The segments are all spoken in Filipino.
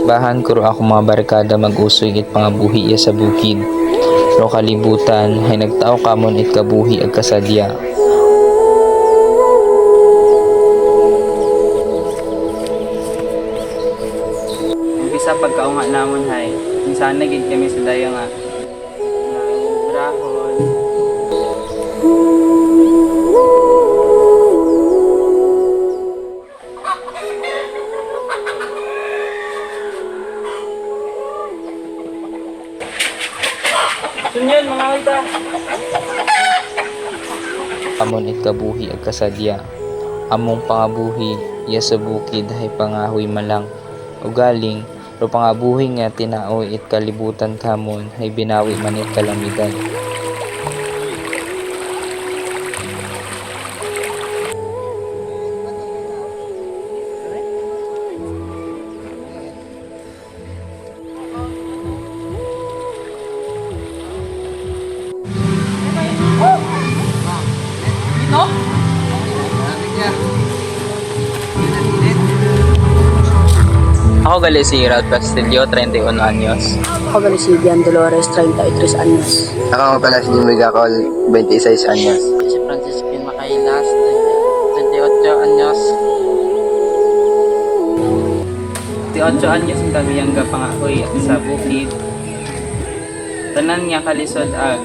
Bahan kuro ako mga barkada mag-usoy it pangabuhi iya sa bukid. Ro kalibutan hay nagtao kamon it kabuhi ag kasadya. Umpisa pagkaunga namon hay, minsan nagig kami sa daya nga brahon. Sunyan mga wita. Amon it kabuhi ag kasadya. Among pangabuhi iya sa bukid hay pangahoy malang. Ugaling ro pangabuhi nga tinaoy it kalibutan kamon hay binawi man it kalamidad. Ako gali si Rod Castillo, 31 anyos. Ako gali si Dian Dolores, 33 anyos. Ako nga pala si Jimmy Gacol, 26 anyos. Si Francisquin Macailas, 28 anyos. 28 anyos ang kami ang gapangahoy sa bukid. Tanan nga kalisod ag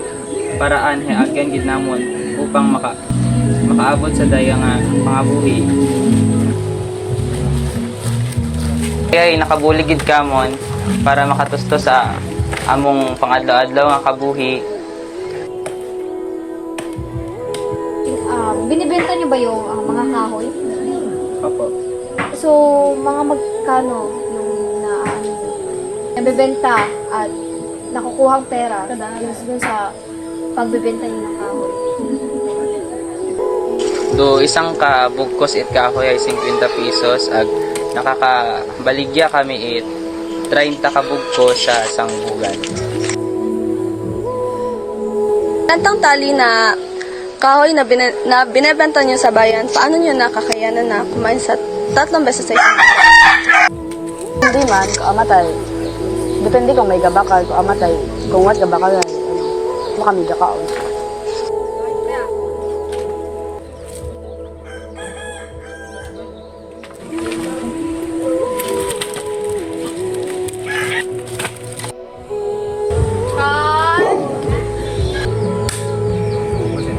paraan hay agyan gid namon upang makaabot sa daya nga pangabuhi. Kaya nakabuligid kamon para makatusto sa among pangadlaw-adlaw nga kabuhi. Binibenta niyo ba yung mga kahoy? Opo. So, mga magkano yung nabibenta at nakukuhang pera dun sa pagbebenta niyo ng kahoy? Do isang ka bugkos it kahoy ay 50 pesos ag nakakabaligya kami it 30 ka bugkos sa isang bulan. Tantang tali na kahoy na, binebenta nyo sa bayan, paano nyo nakakayanan na kumain sa 3 beses sa isang araw? Hindi man, kung amatay. Depende kung may gabakal, kung amatay. Kung wat gabakal, makamida ka.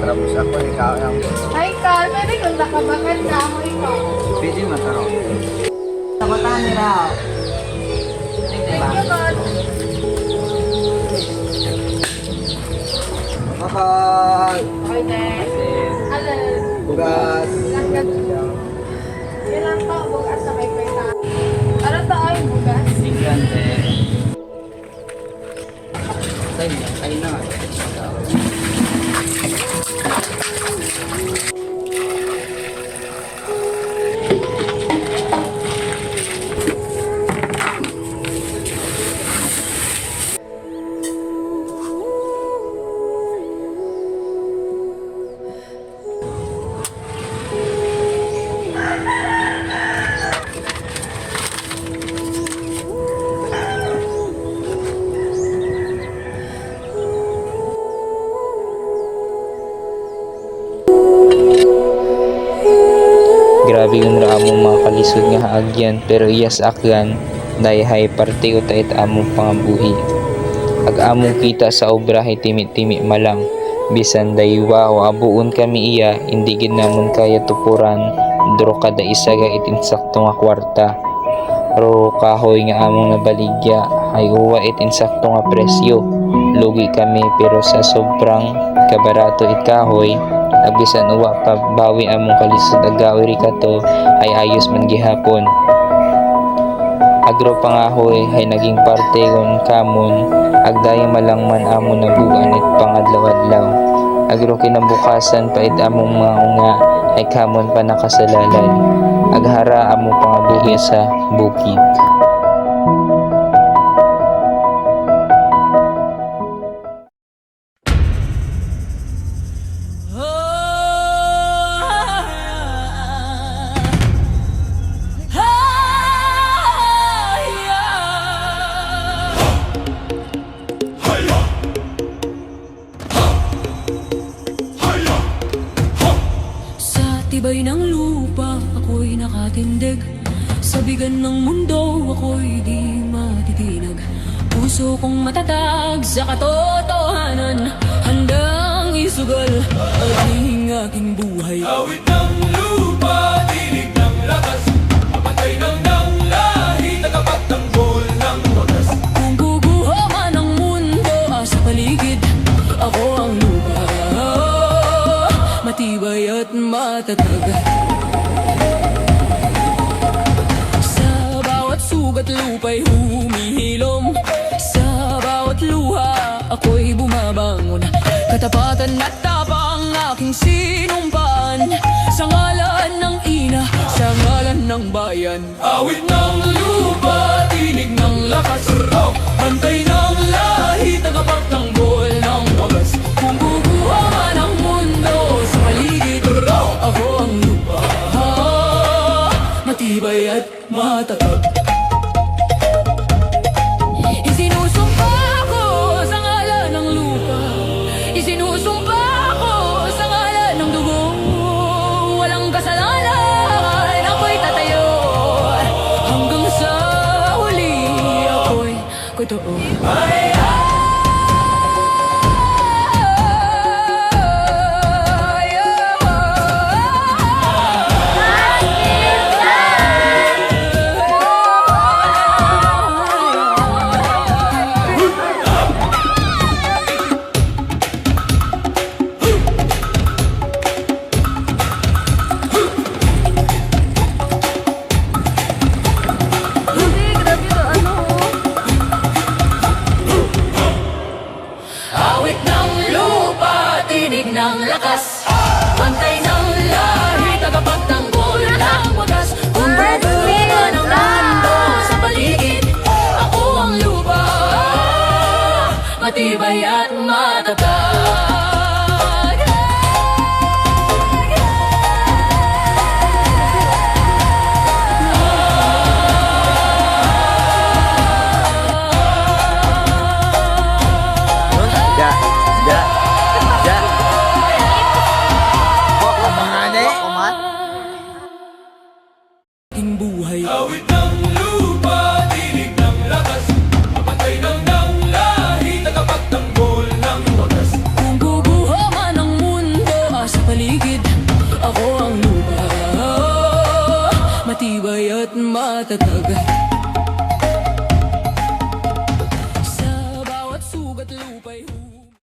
Tapos ako, ikaw ang Ay, Carl, pwede kung nakabakan kahoy ka. Pwede mataro. Takotan nila. Thank you, God. kapal, Okay, next. Alin? bugas. Yan lang to, bugas na may pweta. Ano to ay bugas? Sigante. Ay na nga. Grabe yung among mga kalisod nga haagyan pero iyas akyan dayhay parte utait among pangabuhi. Ag among kita sa obrahe timi-timi malang bisan daywa o abuon kami iya hindi gid namon kaya tupuran duro kada isa ga itinsakto nga kwarta. Ro kahoy nga among nabaligya ay uwa itinsakto nga presyo. Lugi kami pero sa sobrang kabarato it kahoy abisan uwa pa bawi among kalisod agawi rikato ay ayos man gihapon. Agro pangahoy ay naging parte kon kamon agdayang malangman amon nabuan it pangadlaw-adlaw. Agro kinabukasan pait among mga unga ay kamon pa nakasalalay. Aghara among pangabuhi sa bukid. tibay ng lupa, ako'y nakatindig. Sa bigan ng mundo, ako'y di matitinag. Puso kong matatag sa katotohanan, handang isugal ang aking buhay. Awit ng lupa, tinig ng lakas, mapatay ng lahi, tagapagtanggol ng wagas. Kung guguho man ang mundo sa paligid, ako ang lupa, matibay at matatag. Sa bawat sugat lupa'y humihilom, sa bawat luha ako'y bumabangon. Katapatan at tapang aking sinumpaan, sa ngalan ng ina, sa ngalan ng bayan. Awit ng lupa, tinig ng lakas, bantay ng lahi, tagapagtanggol ng wagas. Kung guguha man ang mundo sa paligid, ako ang lupa, matibay at matatag. Isinusumpa ko sa ngalan ng lupa, isinusumpa ko sa ngalan ng dugo. Walang kasalanan, ako'y tatayo, hanggang sa huli ako'y totoo. Awit ng lupa, tinig ng lakas, bantay ng lahi, tagapagtanggol ng wagas. Kung guguha ng mundo sa paligid, ako ang lupa, matibay at matatag. Aking buhay. Awit ng lupa, tinig ng lakas, mapatay ng lahi, tagapagtanggol ng wagas. Kung guguho man ang mundo sa paligid, ako ang lupa, matibay at matatag.